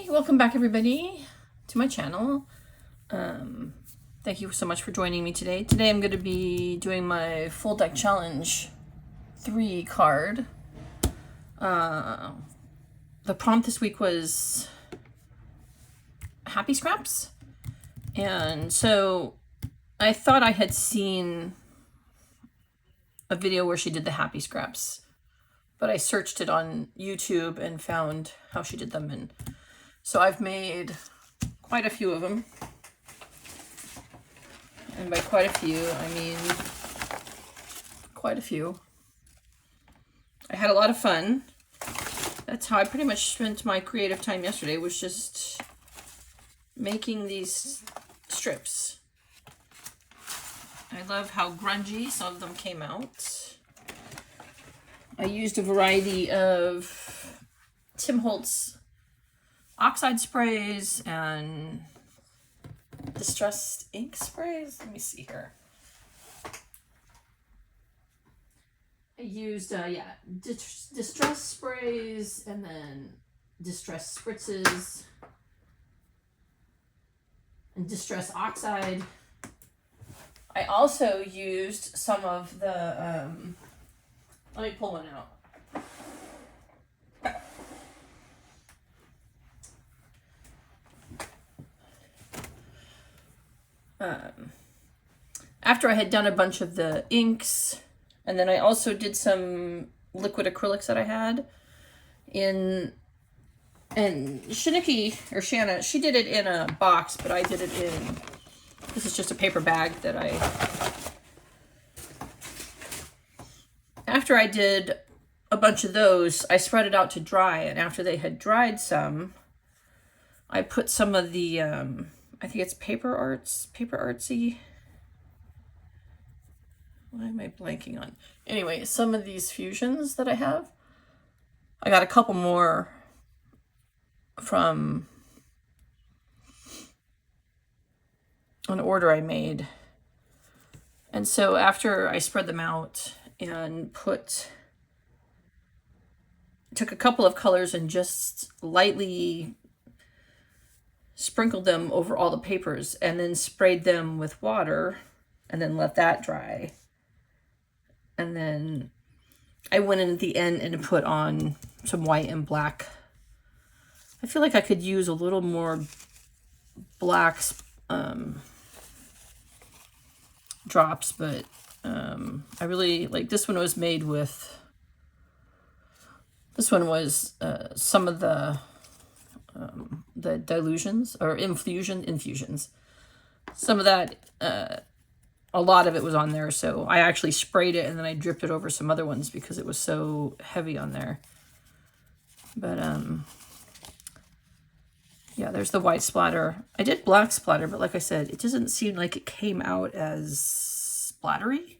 Hey, welcome back everybody to my channel. Thank you so much for joining me today. Today I'm going to be doing my full deck challenge 3 card. The prompt this week was happy scraps, and so I thought I had seen a video where she did the happy scraps, but I searched it on YouTube and found how she did them, and so I've made quite a few of them. And by quite a few, I mean quite a few. I had a lot of fun. That's how I pretty much spent my creative time yesterday, was just making these strips. I love how grungy some of them came out. I used a variety of Tim Holtz oxide sprays and distressed ink sprays. Let me see here. I used distress sprays and then distress spritzes and distress oxide. I also used some of the let me pull one out. After I had done a bunch of the inks, and then I also did some liquid acrylics that I had in, and Shanna, she did it in a box, but I did it in, this is just a paper bag that after I did a bunch of those, I spread it out to dry, and after they had dried some, I put some of the, I think it's Paper Artsy. Why am I blanking on? Anyway, some of these fusions that I have, I got a couple more from an order I made. And so after I spread them out and took a couple of colors and just lightly sprinkled them over all the papers and then sprayed them with water and then let that dry. And then I went in at the end and put on some white and black. I feel like I could use a little more black drops, but I really like this one. Was made with, this one was some of the dilutions or infusions. Some of that, a lot of it was on there, so I actually sprayed it and then I dripped it over some other ones because it was so heavy on there. But yeah, there's the white splatter. I did black splatter, but like I said, it doesn't seem like it came out as splattery.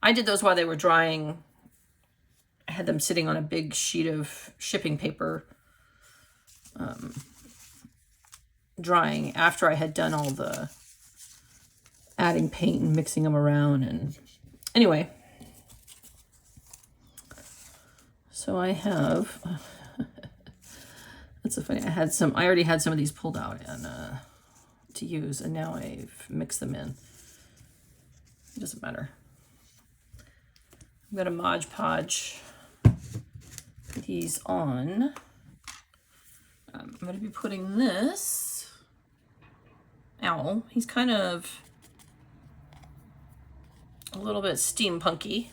I did those while they were drying. I had them sitting on a big sheet of shipping paper, drying after I had done all the adding paint and mixing them around. And anyway, so I have, that's so funny. I already had some of these pulled out and to use, and now I've mixed them in. It doesn't matter. I'm gonna Mod Podge these on. I'm going to be putting this owl. He's kind of a little bit steampunky.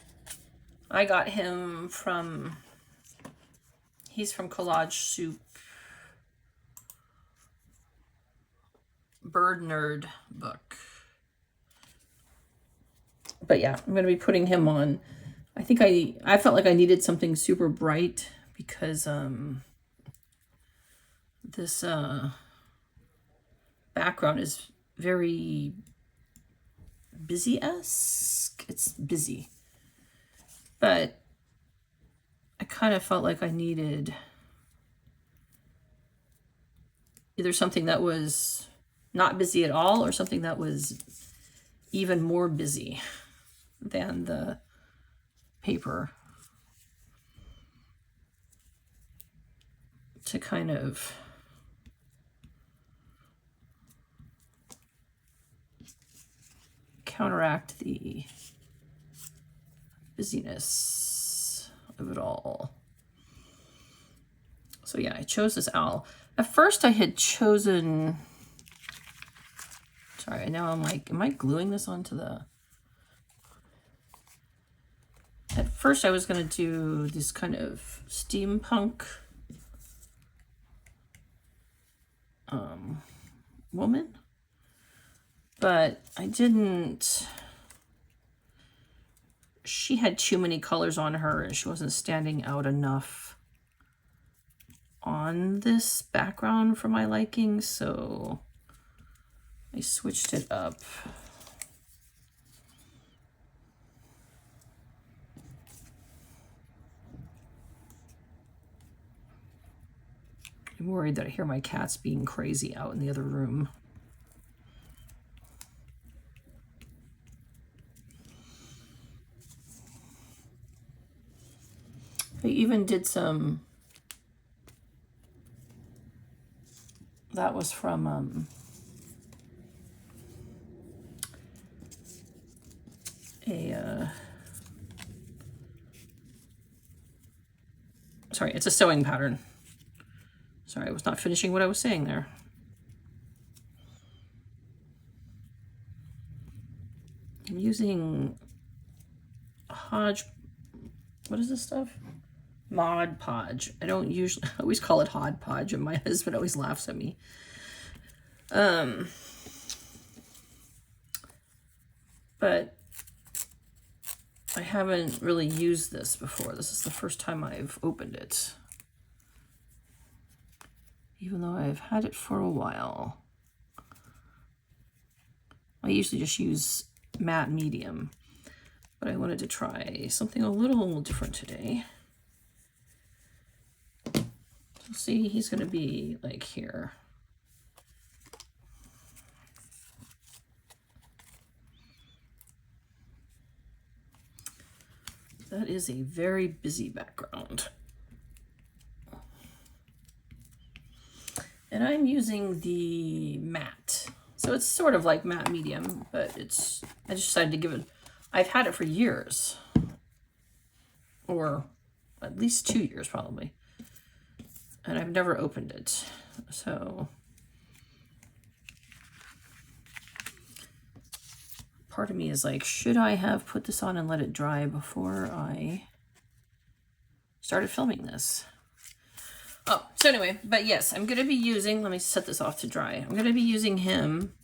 I got him from, he's from Collage Soup Bird Nerd book. But yeah, I'm going to be putting him on. I think I felt like I needed something super bright because this background is very busy-esque. It's busy. But I kind of felt like I needed either something that was not busy at all or something that was even more busy than the paper. to kind of counteract the busyness of it all. So yeah, I chose this owl. At first I had chosen, sorry, now I'm like, am I gluing this onto the, at first I was going to do this kind of steampunk woman, but I didn't, she had too many colors on her and she wasn't standing out enough on this background for my liking, so I switched it up. I'm worried that I hear my cats being crazy out in the other room. I even did some, that was from sorry, it's a sewing pattern. Sorry, I was not finishing what I was saying there. I'm using Hodge, what is this stuff? Mod Podge. I don't usually, I always call it Hod Podge, and my husband always laughs at me. But I haven't really used this before. This is the first time I've opened it, even though I've had it for a while. I usually just use matte medium, but I wanted to try something a little different today. So see, he's going to be like here. That is a very busy background. And I'm using the matte. So it's sort of like matte medium, but it's, I just decided to give it, I've had it for years. Or at least 2 years probably. And I've never opened it. So part of me is like, should I have put this on and let it dry before I started filming this? Oh, so anyway, but yes, I'm going to be using, let me set this off to dry. I'm going to be using him,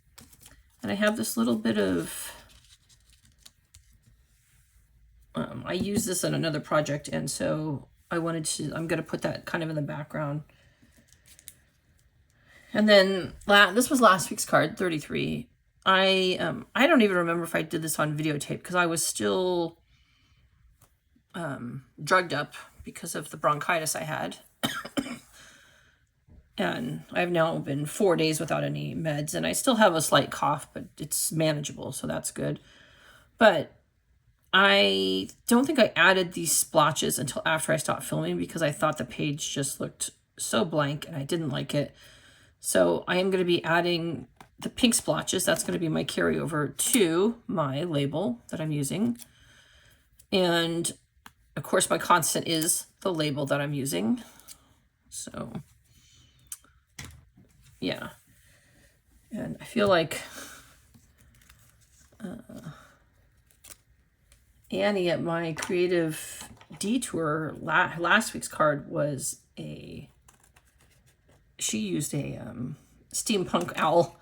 and I have this little bit of, I use this in another project, and so I wanted to, I'm going to put that kind of in the background. And then this was last week's card, 33. I don't even remember if I did this on videotape because I was still drugged up because of the bronchitis I had. And I've now been 4 days without any meds, and I still have a slight cough, but it's manageable, so that's good. But I don't think I added these splotches until after I stopped filming because I thought the page just looked so blank and I didn't like it. So I am going to be adding the pink splotches. That's going to be my carryover to my label that I'm using. And of course, my constant is the label that I'm using. So yeah. And I feel like Annie at my creative detour, last week's card was she used a steampunk owl.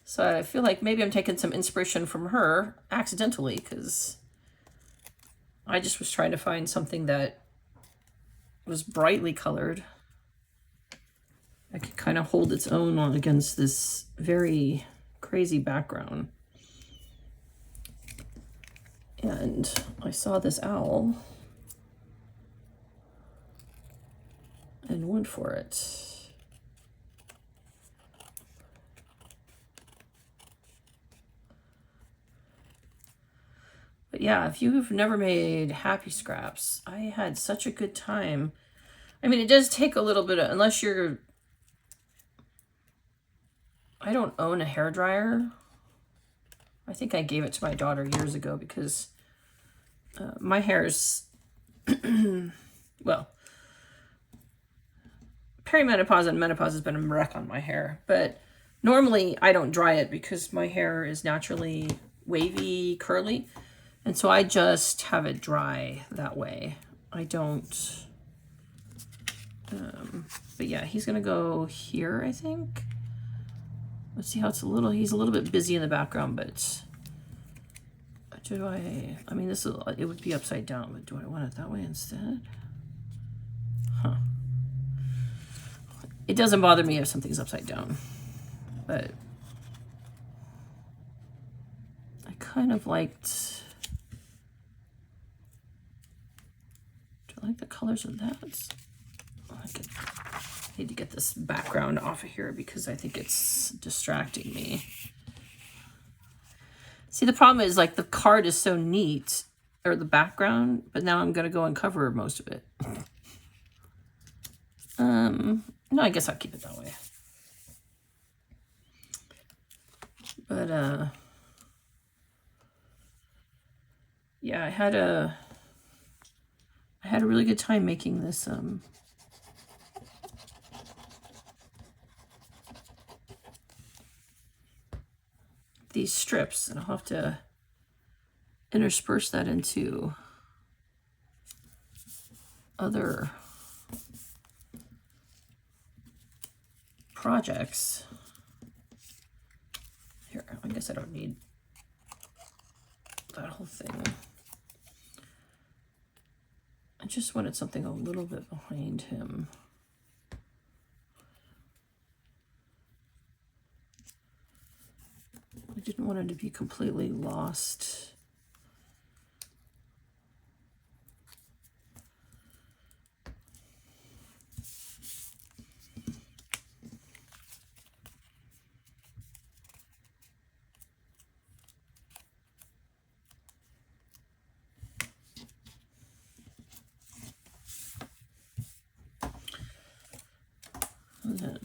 So I feel like maybe I'm taking some inspiration from her accidentally, because I just was trying to find something that was brightly colored. I could kind of hold its own on against this very crazy background. And I saw this owl and went for it. But yeah, if you've never made happy scraps, I had such a good time. I mean, it does take a little bit of, unless you're, I don't own a hairdryer. I think I gave it to my daughter years ago because my hair's, well, perimenopause and menopause has been a wreck on my hair, but normally I don't dry it because my hair is naturally wavy, curly, and so I just have it dry that way. I don't, but yeah, he's gonna go here, I think. Let's see how it's he's a little bit busy in the background, but I mean, it would be upside down, but do I want it that way instead? Huh. It doesn't bother me if something's upside down, but I kind of liked, do I like the colors of that? I need to get this background off of here because I think it's distracting me. See, the problem is, like, the card is so neat, or the background, but now I'm going to go and cover most of it. No, I guess I'll keep it that way. But, yeah, I had a really good time making this, these strips, and I'll have to intersperse that into other projects. Here, I guess I don't need that whole thing. I just wanted something a little bit behind him. I didn't want him to be completely lost. And then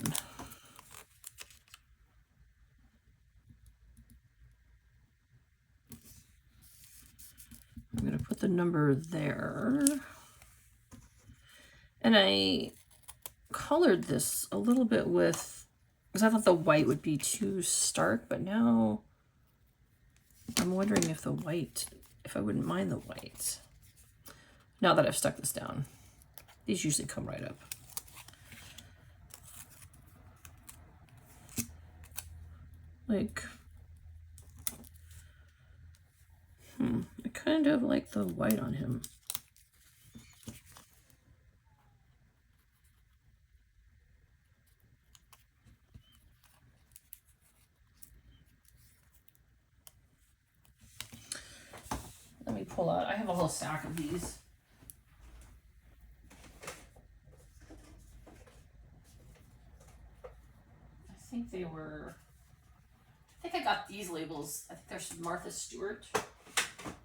I'm going to put the number there. And I colored this a little bit with, because I thought the white would be too stark, but now I'm wondering if I wouldn't mind the white. Now that I've stuck this down. These usually come right up. Like, I kind of like the white on him. Let me pull out, I have a whole stack of these. I think I got these labels. I think they're Martha Stewart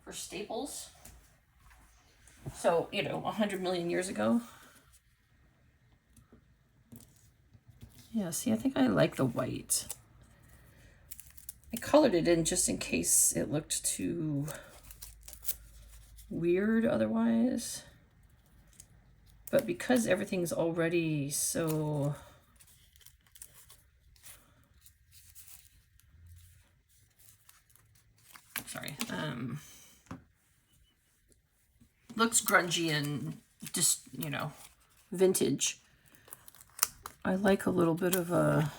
for Staples. So, 100 million years ago. Yeah, see, I think I like the white. I colored it in just in case it looked too weird otherwise. But because everything's already so... Sorry. Looks grungy and just, vintage. I like a little bit of a...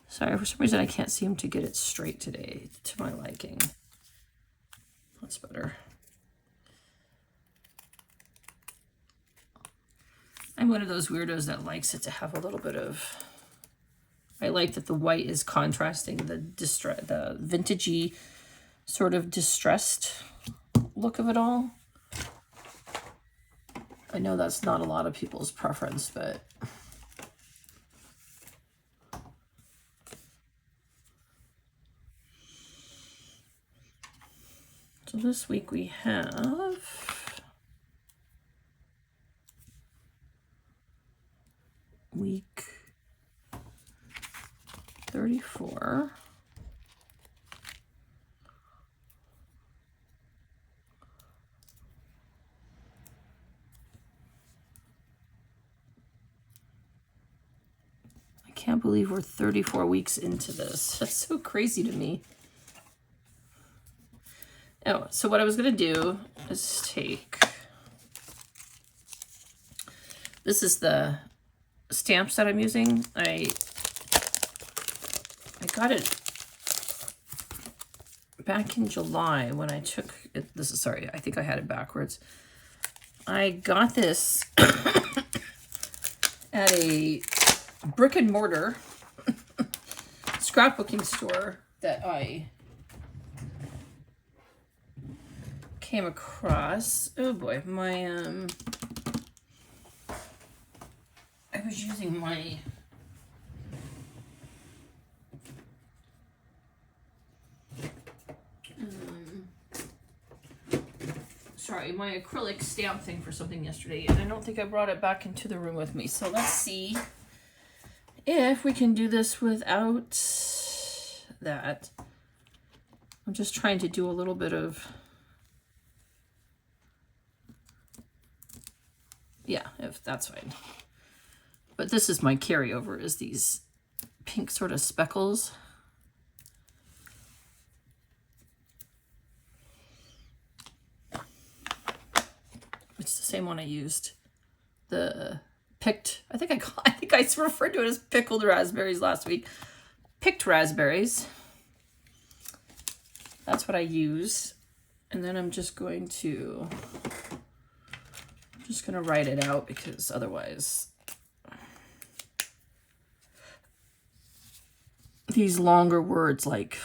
Sorry, for some reason I can't seem to get it straight today to my liking. That's better. I'm one of those weirdos that likes it to have a little bit of... I like that the white is contrasting the vintagey, sort of distressed look of it all. I know that's not a lot of people's preference, but... So this week we have week 34. I can't believe we're 34 weeks into this. That's so crazy to me. Oh, so what I was going to do is take, this is the stamps that I'm using. I got it back in July when I took it. This is, sorry, I think I had it backwards. I got this at a brick and mortar scrapbooking store that I came across. Oh boy, my I was using my my acrylic stamp thing for something yesterday, and I don't think I brought it back into the room with me. So let's see if we can do this without that. I'm just trying to do a little bit of, yeah, if that's fine. But this is my carryover, is these pink sort of speckles. It's the same one I used. The picked, I think I referred to it as pickled raspberries last week. Picked raspberries. That's what I use. And then I'm just going to write it out, because otherwise these longer words like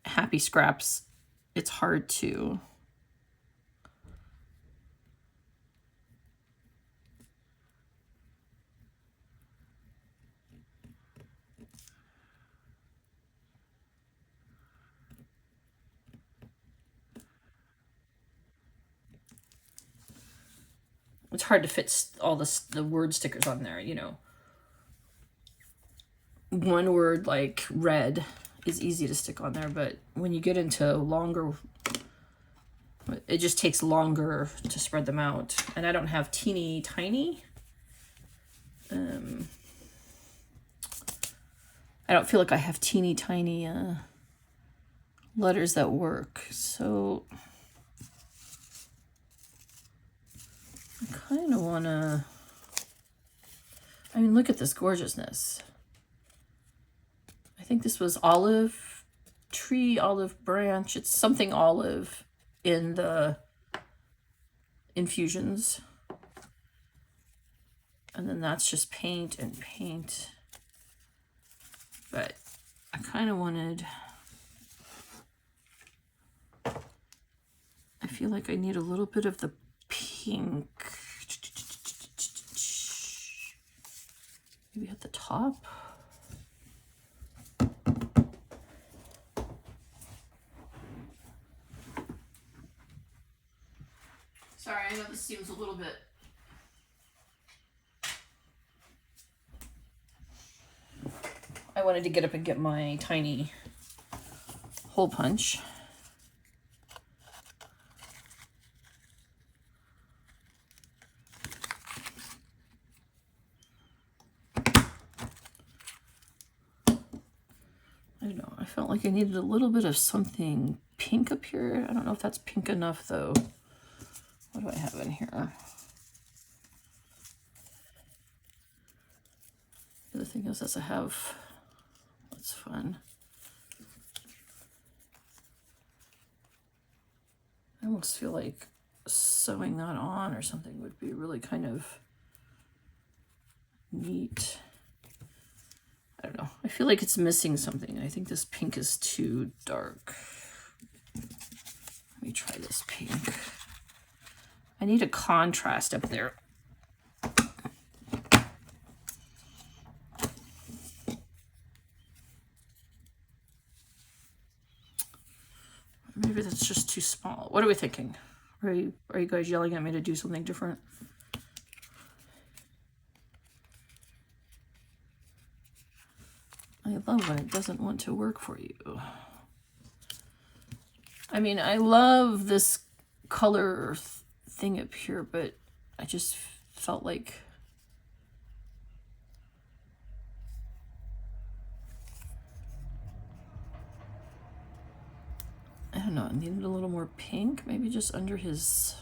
happy scraps, it's hard to fit all the word stickers on there, you know. One word like red is easy to stick on there, but when you get into longer, it just takes longer to spread them out. And I don't have teeny tiny. I don't feel like I have teeny tiny letters that work. So I kind of want to, I mean, look at this gorgeousness. I think this was olive tree, olive branch. It's something olive in the infusions. And then that's just paint and paint. But I kind of wanted, I feel like I need a little bit of the pink. Maybe at the top. Sorry, I know this seems a little bit I wanted to get up and get my tiny hole punch. I don't know, I felt like I needed a little bit of something pink up here. I don't know if that's pink enough though. What do I have in here? The other thing is I have, that's fun. I almost feel like sewing that on or something would be really kind of neat. I don't know. I feel like it's missing something. I think this pink is too dark. Let me try this pink. I need a contrast up there. Maybe that's just too small. What are we thinking? Are you guys yelling at me to do something different? I love when it doesn't want to work for you. I mean, I love this color thing up here, but I just felt like I don't know, I needed a little more pink, maybe just under his...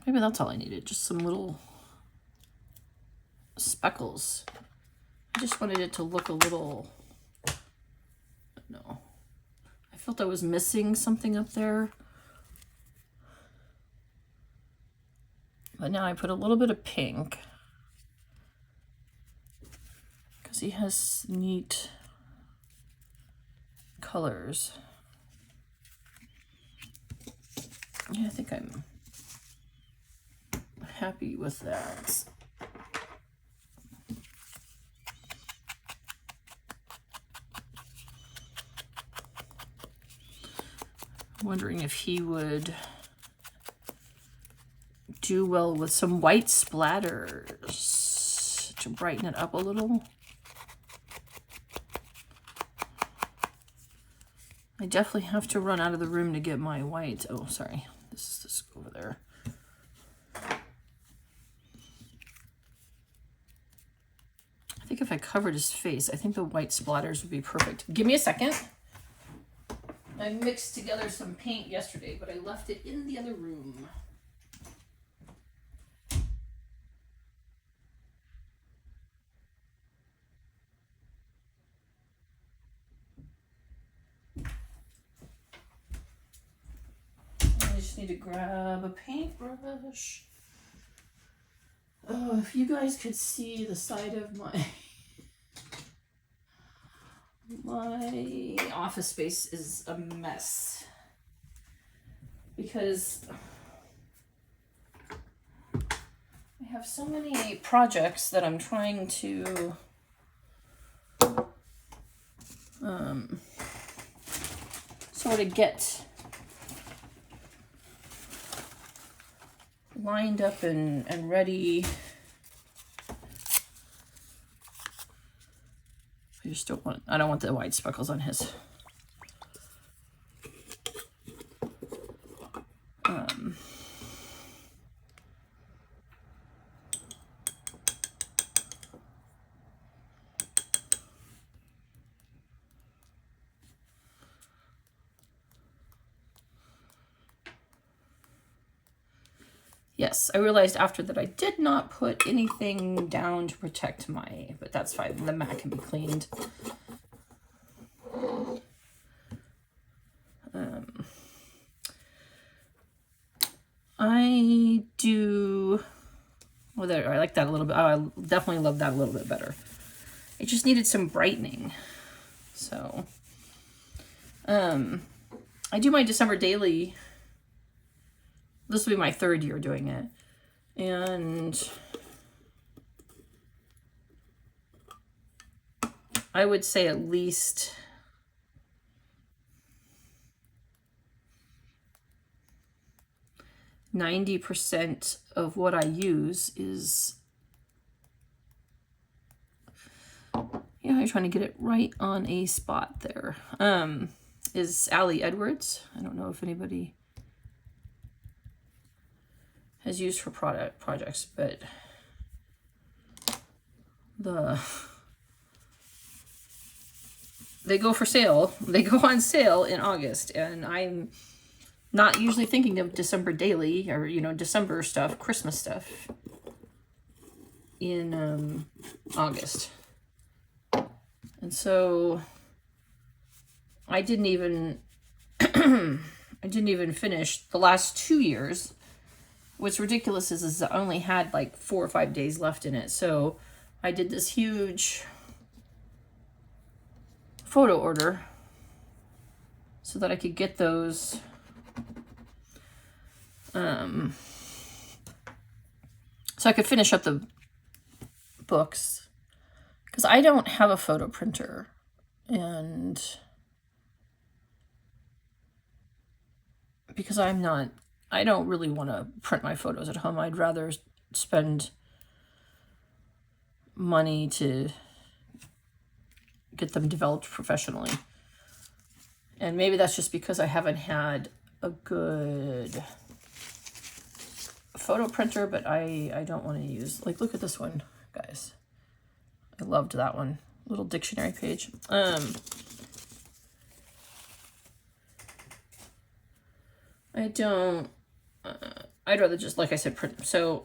Maybe that's all I needed, just some little speckles. I just wanted it to look a little, no. I felt I was missing something up there. But now I put a little bit of pink because he has neat colors. Yeah, I think I'm happy with that. I'm wondering if he would do well with some white splatters to brighten it up a little. I definitely have to run out of the room to get my white. Oh, sorry. This is this over there. I think if I covered his face, I think the white splatters would be perfect. Give me a second. I mixed together some paint yesterday, but I left it in the other room. I just need to grab a paintbrush. Oh, if you guys could see the side of my office space is a mess because I have so many projects that I'm trying to sort of get lined up and ready. I don't want the white speckles on his. Yes, I realized after that I did not put anything down to protect my, but that's fine. The mat can be cleaned. I do, well, there, I like that a little bit. Oh, I definitely love that a little bit better. It just needed some brightening. So, I do my December daily. This will be my third year doing it. And I would say at least 90% of what I use is, yeah, I'm trying to get it right on a spot there. Is Allie Edwards. I don't know if anybody has used for projects, but they go for sale. They go on sale in August, and I'm not usually thinking of December daily or, you know, December stuff, Christmas stuff in August. And so I didn't even I didn't even finish the last 2 years. What's ridiculous is I only had like 4 or 5 days left in it. So I did this huge photo order so that I could get those so I could finish up the books, because I don't have a photo printer, and because I don't really want to print my photos at home. I'd rather spend money to get them developed professionally. And maybe that's just because I haven't had a good photo printer, but I don't want to use, like, look at this one, guys. I loved that one. Little dictionary page. I'd rather just, like I said, print. So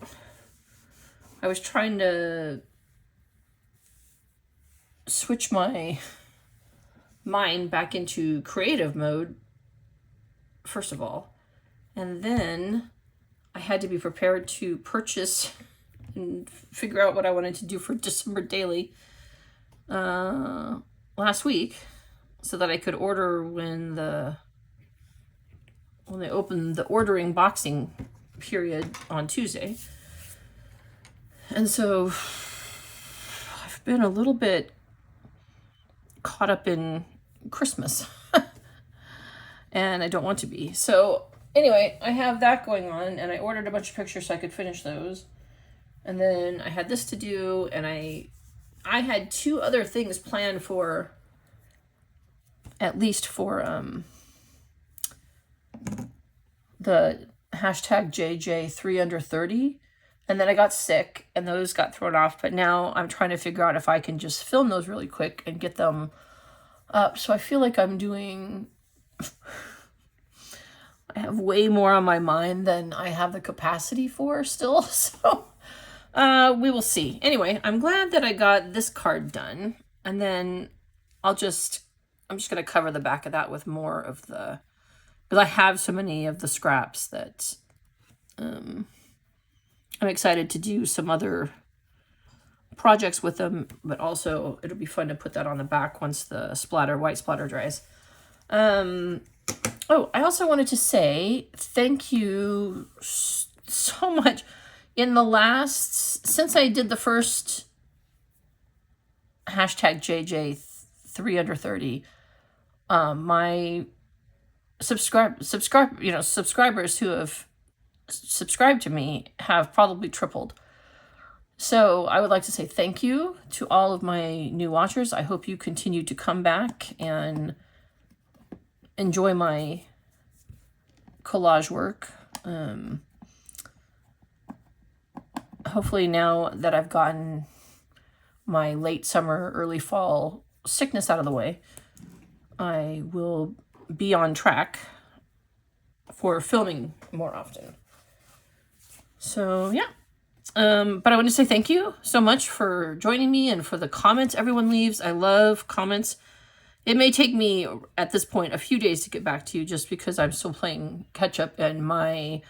I was trying to switch my mind back into creative mode, first of all, and then I had to be prepared to purchase and figure out what I wanted to do for December daily last week, so that I could order when they opened the ordering boxing period on Tuesday. And so I've been a little bit caught up in Christmas and I don't want to be. So anyway, I have that going on, and I ordered a bunch of pictures so I could finish those. And then I had this to do, and I had 2 other things planned for, at least for the hashtag JJ 3 under 30. And then I got sick and those got thrown off. But now I'm trying to figure out if I can just film those really quick and get them up. So I feel like I'm doing... I have way more on my mind than I have the capacity for still. So we will see. Anyway, I'm glad that I got this card done. And then I'm just going to cover the back of that with more of the... Because I have so many of the scraps that I'm excited to do some other projects with them, but also it'll be fun to put that on the back once the white splatter dries. Oh, I also wanted to say thank you so much. Since I did the first hashtag JJ 3 under 30, my subscribers who have subscribed to me have probably tripled. So I would like to say thank you to all of my new watchers. I hope you continue to come back and enjoy my collage work. Hopefully now that I've gotten my late summer, early fall sickness out of the way, I will be on track for filming more often. So yeah. But I want to say thank you so much for joining me and for the comments everyone leaves. I love comments. It may take me at this point a few days to get back to you just because I'm still playing catch up and my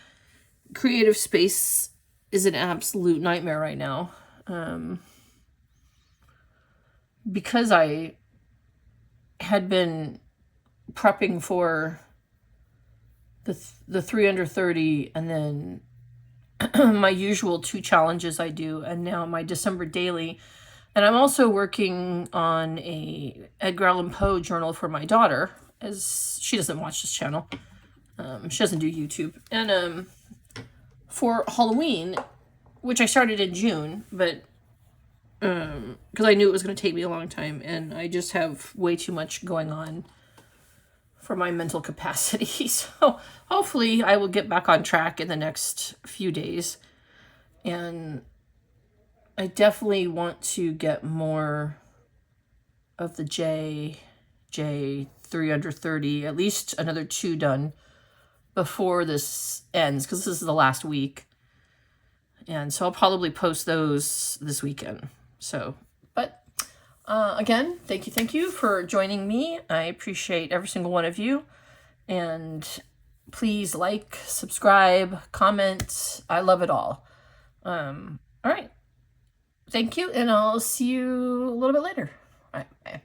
creative space is an absolute nightmare right now. Because I had been prepping for the 3 under 30 and then my usual 2 challenges I do, and now my December daily. And I'm also working on a Edgar Allan Poe journal for my daughter, as she doesn't watch this channel. She doesn't do YouTube. And for Halloween, which I started in June, but because I knew it was going to take me a long time, and I just have way too much going on for my mental capacity. So hopefully I will get back on track in the next few days. And I definitely want to get more of the JJ 3 under 30, at least another 2 done before this ends, because this is the last week. And so I'll probably post those this weekend. So, but Again, thank you for joining me. I appreciate every single one of you. And please like, subscribe, comment. I love it all. All right. Thank you, and I'll see you a little bit later. All right, bye.